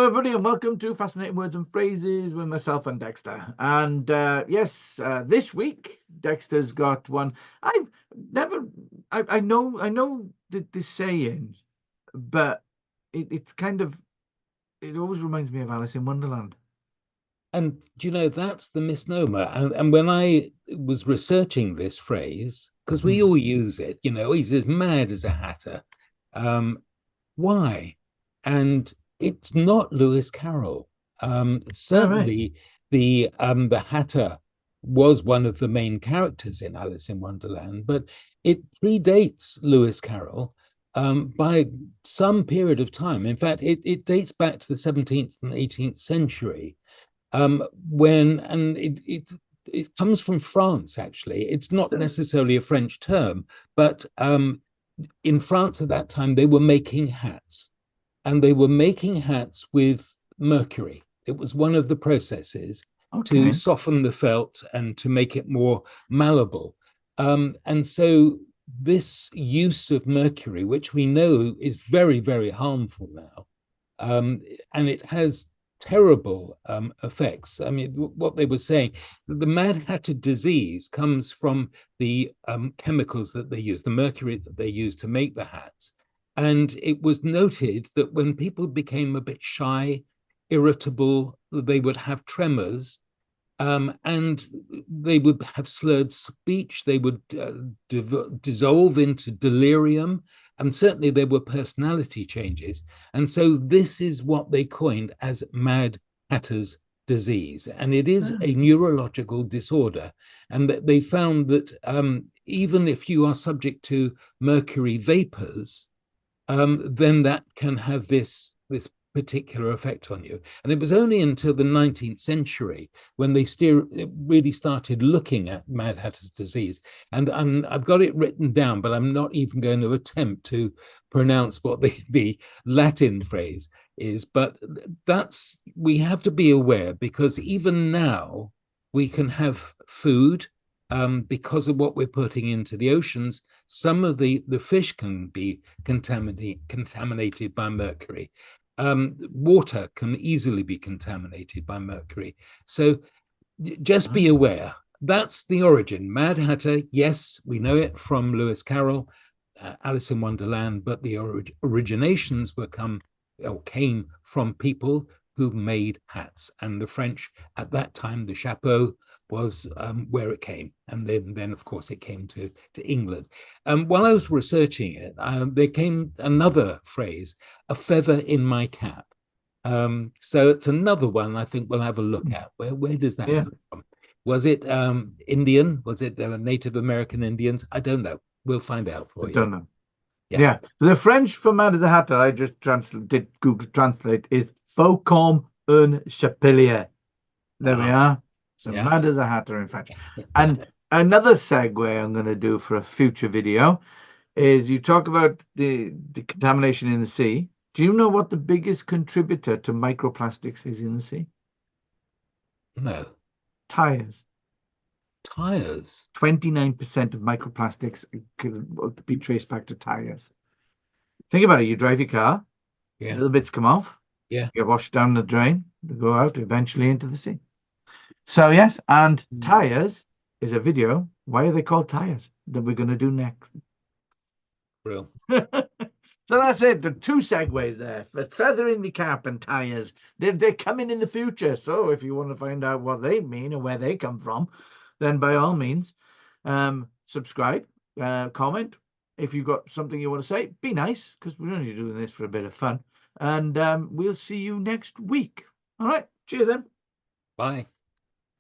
everybody, and welcome to Fascinating Words and Phrases with myself and Dexter. And this week Dexter's got one. I know the saying, but it's kind of, it always reminds me of Alice in Wonderland. And do you know, that's the misnomer. And when I was researching this phrase, because we all use it, he's as mad as a hatter. Why? And it's not Lewis Carroll. Certainly, the Hatter was one of the main characters in Alice in Wonderland, but it predates Lewis Carroll by some period of time. In fact, it dates back to the 17th and 18th century. It comes from France, actually. It's not necessarily a French term, but in France at that time, they were making hats, and they were making hats with mercury. It was one of the processes to soften the felt and to make it more malleable. And so this use of mercury, which we know is very, very harmful now, and it has terrible effects. I mean, what they were saying, the Mad Hatter disease comes from the chemicals that they use, the mercury that they use to make the hats. And it was noted that when people became a bit shy, irritable, they would have tremors, and they would have slurred speech. They would dissolve into delirium, and certainly there were personality changes. And so this is what they coined as Mad Hatter's disease. And it is a neurological disorder. And they found that even if you are subject to mercury vapors, then that can have this particular effect on you. And it was only until the 19th century when they really started looking at Mad Hatter's disease. And I've got it written down, but I'm not even going to attempt to pronounce what the Latin phrase is. But we have to be aware, because even now we can have food, because of what we're putting into the oceans. Some of the fish can be contaminated by mercury. Water can easily be contaminated by mercury. So just be aware. That's the origin. Mad Hatter, yes, we know it from Lewis Carroll, Alice in Wonderland, but the originations came from people who made hats. And the French at that time, the chapeau was where it came. And then of course, it came to England. While I was researching it, there came another phrase, a feather in my cap. So it's another one I think we'll have a look at. Where does that come from? Was it Indian? Was it Native American Indians? I don't know. We'll find out for you. I don't know. Yeah. The French for mad as a hatter, I just did Google Translate, is faucon un chapelier. There we are. So mad as a hatter in French. And another segue I'm going to do for a future video is, you talk about the contamination in the sea. Do you know what the biggest contributor to microplastics is in the sea? No. Tyres. Tyres? 29% of microplastics could be traced back to tyres. Think about it. You drive your car, little bits come off, get washed down the drain, they go out eventually into the sea. So yes, and tyres is a video. Why are they called tyres? That we're going to do next. Real. So that's it. The two segues there. The feather in the cap and tyres. They're coming in the future. So if you want to find out what they mean and where they come from, then by all means, subscribe, comment. If you've got something you want to say, be nice, because we're only doing this for a bit of fun. And we'll see you next week. All right. Cheers then. Bye.